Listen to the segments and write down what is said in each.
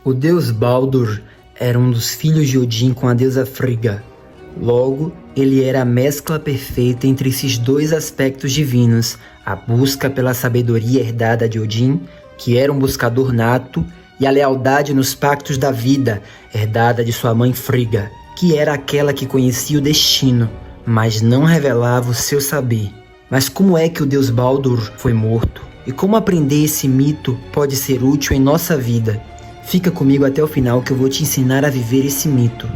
O deus Baldur era um dos filhos de Odin com a deusa Frigga. Logo, ele era a mescla perfeita entre esses dois aspectos divinos, a busca pela sabedoria herdada de Odin, que era um buscador nato, e a lealdade nos pactos da vida, herdada de sua mãe Frigga, que era aquela que conhecia o destino, mas não revelava o seu saber. Mas como é que o deus Baldur foi morto? E como aprender esse mito pode ser útil em nossa vida? Fica comigo até o final que eu vou te ensinar a viver esse mito.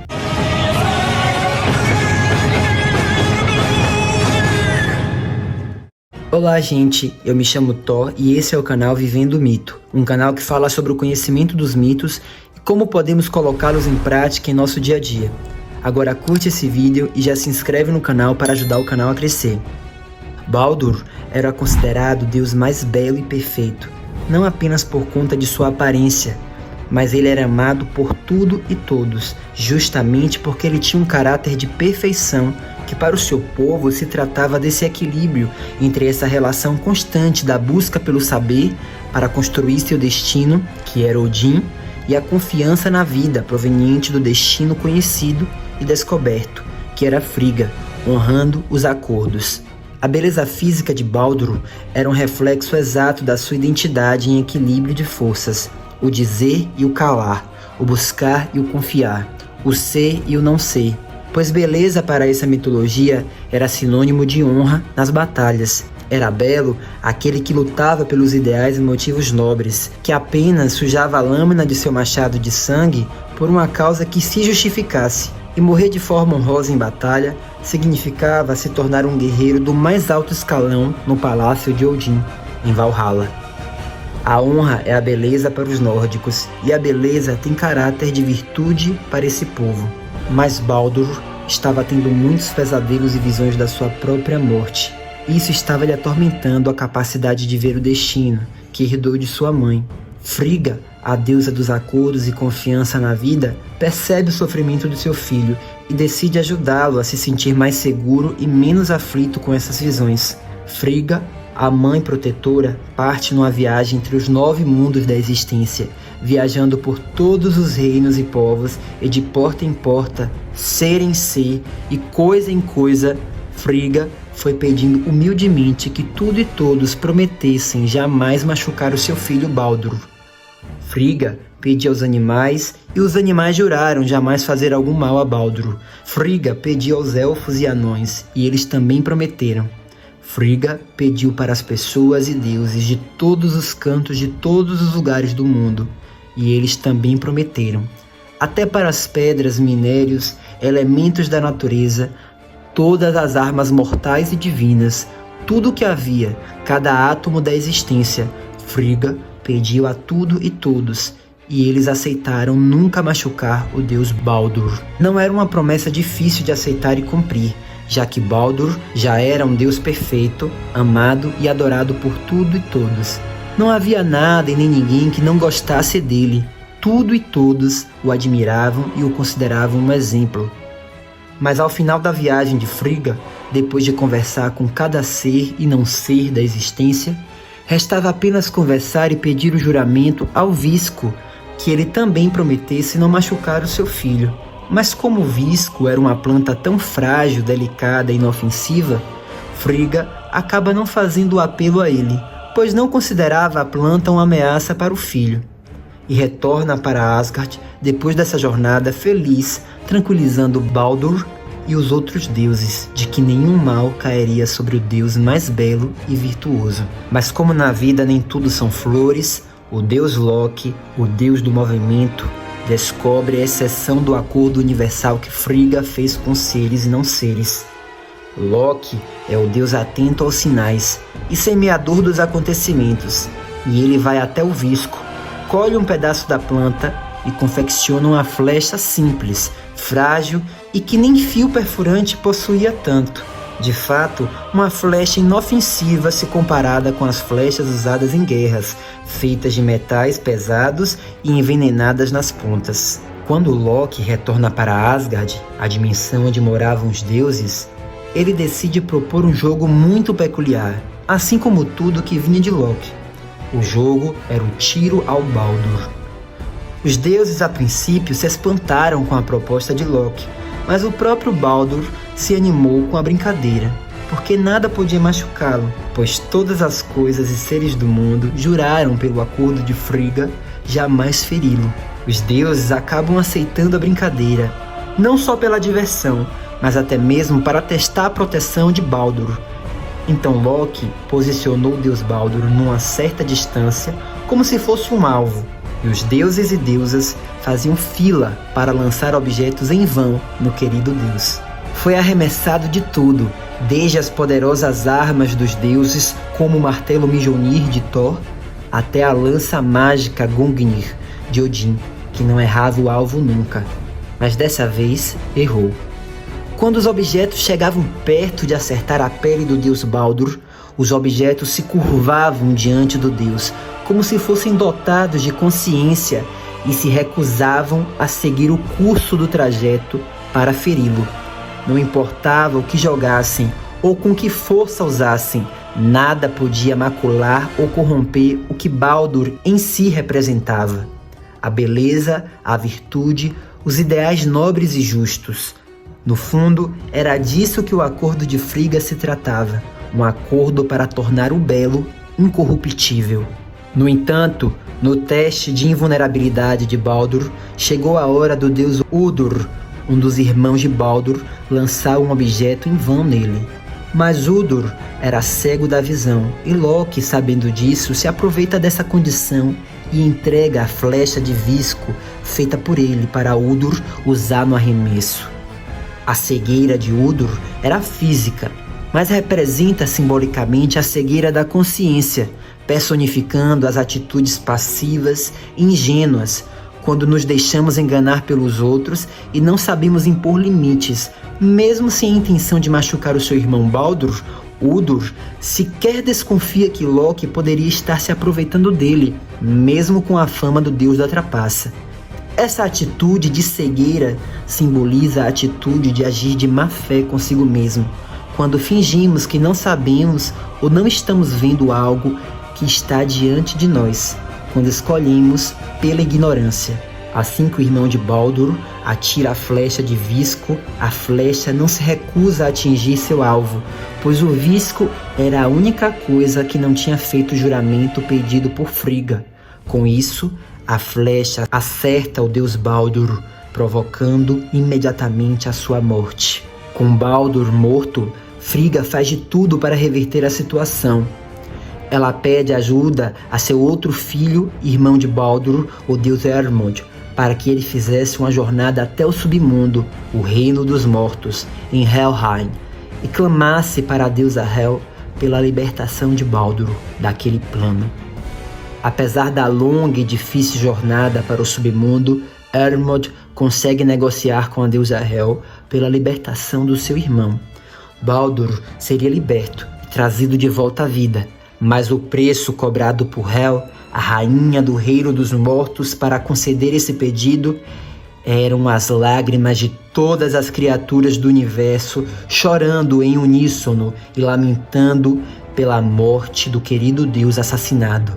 Olá gente, eu me chamo Thor e esse é o canal Vivendo o Mito, um canal que fala sobre o conhecimento dos mitos e como podemos colocá-los em prática em nosso dia a dia. Agora curte esse vídeo e já se inscreve no canal para ajudar o canal a crescer. Baldur era considerado o deus mais belo e perfeito, não apenas por conta de sua aparência, mas ele era amado por tudo e todos, justamente porque ele tinha um caráter de perfeição que para o seu povo se tratava desse equilíbrio entre essa relação constante da busca pelo saber para construir seu destino, que era Odin, e a confiança na vida proveniente do destino conhecido e descoberto, que era Frigga, honrando os acordos. A beleza física de Baldur era um reflexo exato da sua identidade em equilíbrio de forças, o dizer e o calar, o buscar e o confiar, o ser e o não ser, pois beleza para essa mitologia era sinônimo de honra nas batalhas. Era belo aquele que lutava pelos ideais e motivos nobres, que apenas sujava a lâmina de seu machado de sangue por uma causa que se justificasse. E morrer de forma honrosa em batalha significava se tornar um guerreiro do mais alto escalão no palácio de Odin, em Valhalla. A honra é a beleza para os nórdicos, e a beleza tem caráter de virtude para esse povo. Mas Baldur estava tendo muitos pesadelos e visões da sua própria morte. Isso estava lhe atormentando a capacidade de ver o destino, que herdou de sua mãe. Frigga, a deusa dos acordos e confiança na vida, percebe o sofrimento do seu filho e decide ajudá-lo a se sentir mais seguro e menos aflito com essas visões. Frigga, a mãe protetora, parte numa viagem entre os 9 mundos da existência, viajando por todos os reinos e povos, e de porta em porta, ser em ser e coisa em coisa, Frigga foi pedindo humildemente que tudo e todos prometessem jamais machucar o seu filho Baldur. Frigga pedia aos animais e os animais juraram jamais fazer algum mal a Baldur. Frigga pedia aos elfos e anões e eles também prometeram. Frigga pediu para as pessoas e deuses de todos os cantos de todos os lugares do mundo, e eles também prometeram. Até para as pedras, minérios, elementos da natureza, todas as armas mortais e divinas, tudo o que havia, cada átomo da existência, Frigga pediu a tudo e todos, e eles aceitaram nunca machucar o deus Baldur. Não era uma promessa difícil de aceitar e cumprir, já que Baldur já era um deus perfeito, amado e adorado por tudo e todos. Não havia nada e nem ninguém que não gostasse dele. Tudo e todos o admiravam e o consideravam um exemplo. Mas ao final da viagem de Frigga, depois de conversar com cada ser e não ser da existência, restava apenas conversar e pedir o juramento ao Visco, que ele também prometesse não machucar o seu filho. Mas como o visco era uma planta tão frágil, delicada e inofensiva, Frigga acaba não fazendo o apelo a ele, pois não considerava a planta uma ameaça para o filho. E retorna para Asgard depois dessa jornada feliz, tranquilizando Baldur e os outros deuses de que nenhum mal cairia sobre o deus mais belo e virtuoso. Mas como na vida nem tudo são flores, o deus Loki, o deus do movimento, descobre a exceção do acordo universal que Frigga fez com seres e não seres. Loki é o deus atento aos sinais e semeador dos acontecimentos, e ele vai até o visco, colhe um pedaço da planta e confecciona uma flecha simples, frágil e que nem fio perfurante possuía tanto. De fato, uma flecha inofensiva se comparada com as flechas usadas em guerras, feitas de metais pesados e envenenadas nas pontas. Quando Loki retorna para Asgard, a dimensão onde moravam os deuses, ele decide propor um jogo muito peculiar, assim como tudo que vinha de Loki. O jogo era o tiro ao Baldur. Os deuses a princípio se espantaram com a proposta de Loki, mas o próprio Baldur se animou com a brincadeira, porque nada podia machucá-lo, pois todas as coisas e seres do mundo juraram pelo acordo de Frigga jamais feri-lo. Os deuses acabam aceitando a brincadeira, não só pela diversão, mas até mesmo para testar a proteção de Baldur. Então Loki posicionou o deus Baldur numa certa distância, como se fosse um alvo, e os deuses e deusas faziam fila para lançar objetos em vão no querido deus. Foi arremessado de tudo, desde as poderosas armas dos deuses, como o martelo Mjolnir de Thor, até a lança mágica Gungnir de Odin, que não errava o alvo nunca, mas dessa vez errou. Quando os objetos chegavam perto de acertar a pele do deus Baldur, os objetos se curvavam diante do deus, como se fossem dotados de consciência e se recusavam a seguir o curso do trajeto para feri-lo. Não importava o que jogassem ou com que força usassem, nada podia macular ou corromper o que Baldur em si representava. A beleza, a virtude, os ideais nobres e justos. No fundo, era disso que o acordo de Frigga se tratava, um acordo para tornar o belo incorruptível. No entanto, no teste de invulnerabilidade de Baldur, chegou a hora do deus Udur, um dos irmãos de Baldur, lançar um objeto em vão nele. Mas Udur era cego da visão, e Loki, sabendo disso, se aproveita dessa condição e entrega a flecha de visco feita por ele para Udur usar no arremesso. A cegueira de Udur era física, mas representa simbolicamente a cegueira da consciência, personificando as atitudes passivas e ingênuas, quando nos deixamos enganar pelos outros e não sabemos impor limites, mesmo sem a intenção de machucar o seu irmão Baldur. Udur sequer desconfia que Loki poderia estar se aproveitando dele, mesmo com a fama do deus da trapaça. Essa atitude de cegueira simboliza a atitude de agir de má fé consigo mesmo, quando fingimos que não sabemos ou não estamos vendo algo que está diante de nós, quando escolhemos pela ignorância. Assim que o irmão de Baldur atira a flecha de visco, a flecha não se recusa a atingir seu alvo, pois o visco era a única coisa que não tinha feito o juramento pedido por Frigga. Com isso, a flecha acerta o deus Baldur, provocando imediatamente a sua morte. Com Baldur morto, Frigga faz de tudo para reverter a situação. Ela pede ajuda a seu outro filho, irmão de Baldur, o deus Hermod, para que ele fizesse uma jornada até o submundo, o reino dos mortos, em Helheim, e clamasse para a deusa Hel pela libertação de Baldur daquele plano. Apesar da longa e difícil jornada para o submundo, Hermod consegue negociar com a deusa Hel pela libertação do seu irmão. Baldur seria liberto e trazido de volta à vida, mas o preço cobrado por Hel, a rainha do reino dos mortos, para conceder esse pedido, eram as lágrimas de todas as criaturas do universo chorando em uníssono e lamentando pela morte do querido deus assassinado.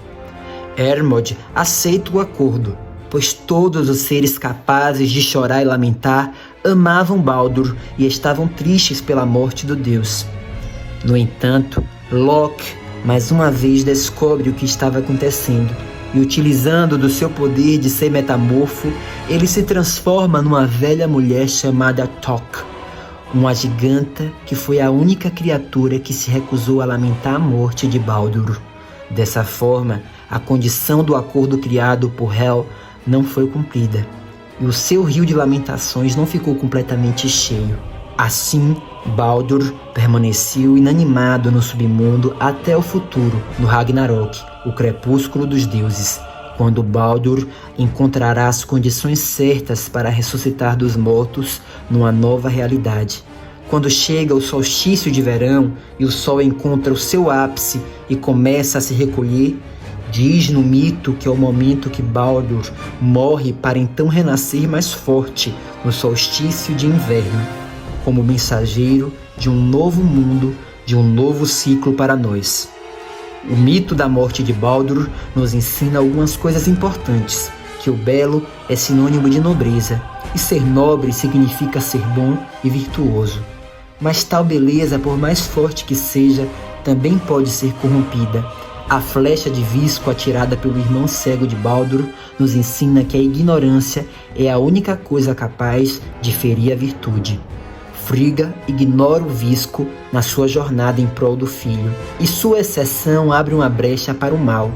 Hermod aceita o acordo, pois todos os seres capazes de chorar e lamentar amavam Baldur e estavam tristes pela morte do deus. No entanto, Loki mais uma vez descobre o que estava acontecendo e, utilizando do seu poder de ser metamorfo, ele se transforma numa velha mulher chamada Tok, uma giganta que foi a única criatura que se recusou a lamentar a morte de Baldur. Dessa forma, a condição do acordo criado por Hel não foi cumprida, e o seu rio de lamentações não ficou completamente cheio. Assim, Baldur permaneceu inanimado no submundo até o futuro, no Ragnarok, o crepúsculo dos deuses, quando Baldur encontrará as condições certas para ressuscitar dos mortos numa nova realidade. Quando chega o solstício de verão e o sol encontra o seu ápice e começa a se recolher, diz no mito que é o momento que Baldur morre para então renascer mais forte no solstício de inverno, como mensageiro de um novo mundo, de um novo ciclo para nós. O mito da morte de Baldur nos ensina algumas coisas importantes, que o belo é sinônimo de nobreza, e ser nobre significa ser bom e virtuoso. Mas tal beleza, por mais forte que seja, também pode ser corrompida. A flecha de Visco atirada pelo irmão cego de Baldur nos ensina que a ignorância é a única coisa capaz de ferir a virtude. Frigga ignora o Visco na sua jornada em prol do filho, e sua exceção abre uma brecha para o mal,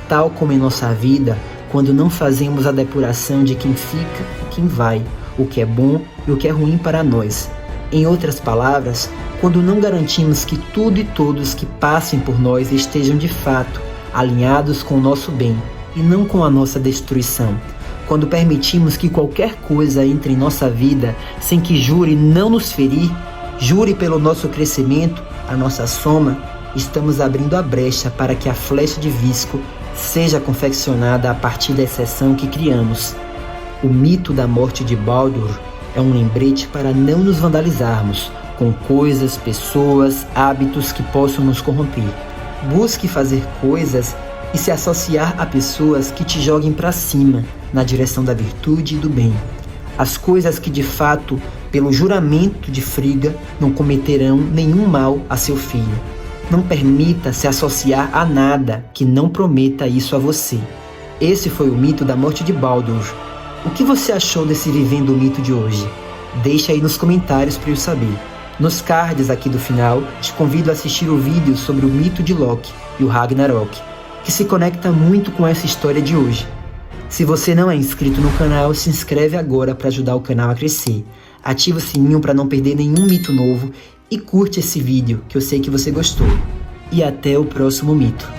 tal como em nossa vida, quando não fazemos a depuração de quem fica e quem vai, o que é bom e o que é ruim para nós. Em outras palavras, quando não garantimos que tudo e todos que passem por nós estejam de fato alinhados com o nosso bem e não com a nossa destruição. Quando permitimos que qualquer coisa entre em nossa vida sem que jure não nos ferir, jure pelo nosso crescimento, a nossa soma, estamos abrindo a brecha para que a flecha de Visco seja confeccionada a partir da exceção que criamos. O mito da morte de Baldur é um lembrete para não nos vandalizarmos com coisas, pessoas, hábitos que possam nos corromper. Busque fazer coisas e se associar a pessoas que te joguem para cima, na direção da virtude e do bem. As coisas que de fato, pelo juramento de Frigga, não cometerão nenhum mal a seu filho. Não permita se associar a nada que não prometa isso a você. Esse foi o mito da morte de Baldur. O que você achou desse Vivendo o Mito de hoje? Deixa aí nos comentários para eu saber. Nos cards aqui do final, te convido a assistir o vídeo sobre o mito de Loki e o Ragnarok, que se conecta muito com essa história de hoje. Se você não é inscrito no canal, se inscreve agora para ajudar o canal a crescer. Ativa o sininho para não perder nenhum mito novo e curte esse vídeo, que eu sei que você gostou. E até o próximo mito.